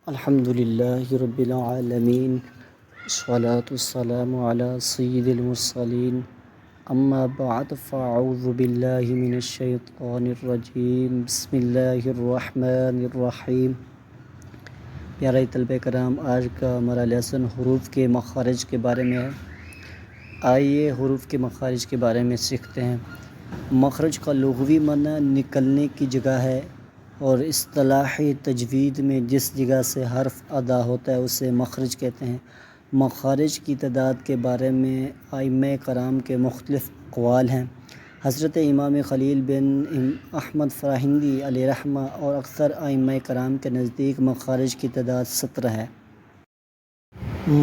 الحمد لله رب العالمين، والصلاة والسلام على سيد المرسلين، أما بعد فأعوذ بالله من الشیطان الرجیم، بسم اللہ الرحمن الرحیم۔ پیارے طلبہ کرام، آج کا ہمارا لیسن حروف کے مخارج کے بارے میں ہے۔ آئیے حروف کے مخارج کے بارے میں سیکھتے ہیں۔ مخرج کا لغوی معنی نکلنے کی جگہ ہے، اور اصطلاحی تجوید میں جس جگہ سے حرف ادا ہوتا ہے اسے مخرج کہتے ہیں۔ مخارج کی تعداد کے بارے میں ائمہ کرام کے مختلف اقوال ہیں۔ حضرت امام خلیل بن احمد فرہنگی علیہ رحمہ اور اکثر ائمہ کرام کے نزدیک مخارج کی تعداد 17 ہے۔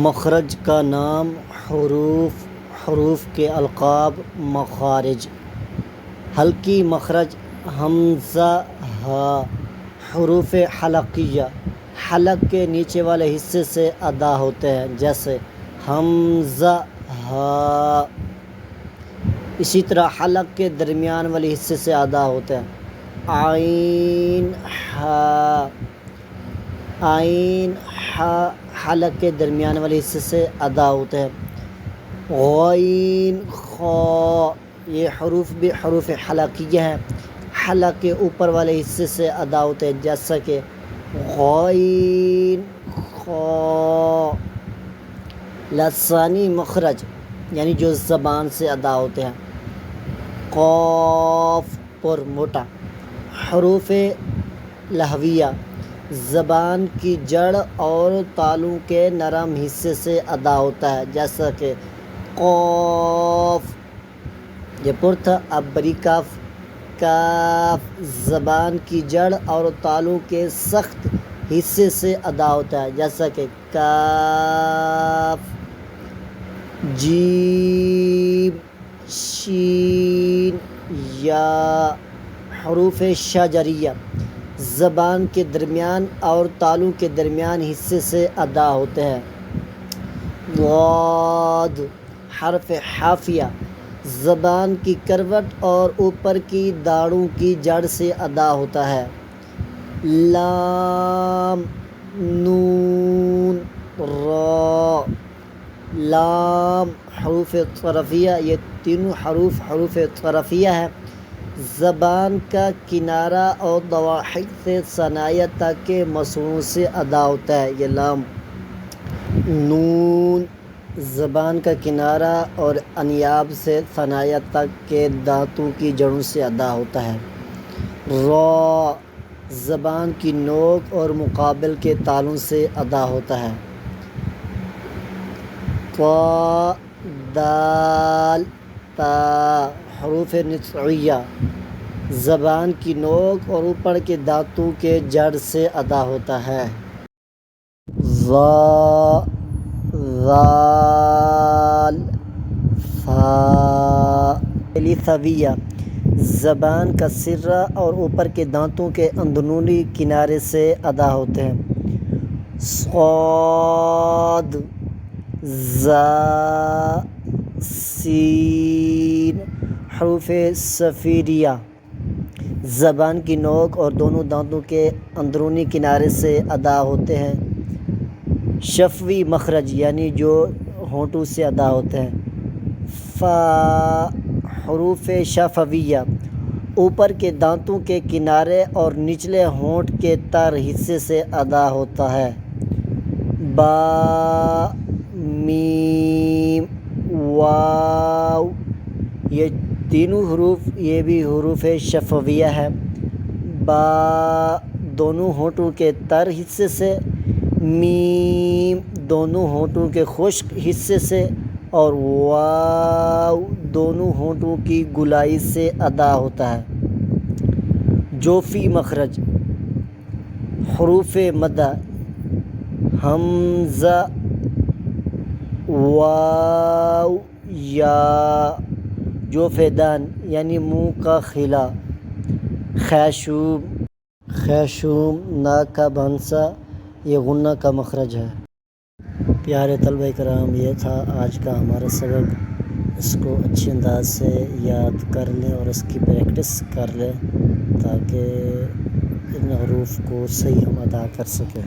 مخرج کا نام حروف کے القاب مخارج: حلقی مخرج حمزہ ہا، حروف حلقیہ حلق کے نیچے والے حصے سے ادا ہوتے ہیں، جیسے حمزہ ہا۔ اسی طرح حلق کے درمیان والے حصے سے ادا ہوتے ہیں، عین ہا۔ عین ہا حلق کے درمیان والے حصے سے ادا ہوتے ہیں، غین خا۔ یہ حروف بھی حروف حلقیہ ہیں، حلق کے اوپر والے حصے سے ادا ہوتے ہیں، جیسا کہ غین خا۔ لسانی مخرج یعنی جو زبان سے ادا ہوتے ہیں، قاف پر موٹا۔ حروف لہویہ زبان کی جڑ اور تالوں کے نرم حصے سے ادا ہوتا ہے، جیسا کہ قاف، یہ پر تھا، اب بریک کاف، کاف۔ زبان کی جڑ اور تالوں کے سخت حصے سے ادا ہوتا ہے، جیسا کہ کاف۔ جیم، شین، یا۔ حروف شجریہ زبان کے درمیان اور تالوں کے درمیان حصے سے ادا ہوتے ہیں، ضاد۔ حرف حافیہ زبان کی کروٹ اور اوپر کی داڑھوں کی جڑ سے ادا ہوتا ہے، لام، نون، را۔ لام۔ حروف طرفیہ یہ تینوں حروف طرفیہ ہیں، زبان کا کنارہ اور ضواحک سے ثنایا تک کے مصنوع سے ادا ہوتا ہے، یہ لام۔ نون زبان کا کنارہ اور انیاب سے ثنایا تک کے دانتوں کی جڑوں سے ادا ہوتا ہے، را۔ زبان کی نوک اور مقابل کے تالوں سے ادا ہوتا ہے، طا، دال، تا۔ حروف نطعیہ زبان کی نوک اور اوپر کے دانتوں کے جڑ سے ادا ہوتا ہے، ظا، ذال، ثا۔ لثویہ زبان کا سرہ اور اوپر کے دانتوں کے اندرونی کنارے سے ادا ہوتے ہیں، صاد، زا، سین۔ حروف صفیریہ زبان کی نوک اور دونوں دانتوں کے اندرونی کنارے سے ادا ہوتے ہیں، شفوی مخرج یعنی جو ہونٹوں سے ادا ہوتے ہیں، فا۔ حروف شفویہ اوپر کے دانتوں کے کنارے اور نچلے ہونٹ کے تر حصے سے ادا ہوتا ہے، با، میم، واو۔ یہ تینوں حروف یہ بھی حروف شفویہ ہے، با دونوں ہونٹوں کے تر حصے سے، میم دونوں ہونٹوں کے خشک حصے سے، اور واو دونوں ہونٹوں کی گولائی سے ادا ہوتا ہے۔ جوفی مخرج حروف مدہ حمزہ، واو، یا۔ جوف دان یعنی منہ کا خلا، خیشوم۔ خیشوم ناک کا بھنسا، یہ غنہ کا مخرج ہے۔ پیارے طلبہ کرام، یہ تھا آج کا ہمارا سبق۔ اس کو اچھے انداز سے یاد کر لیں اور اس کی پریکٹس کر لیں تاکہ ان حروف کو صحیح ہم ادا کر سکیں۔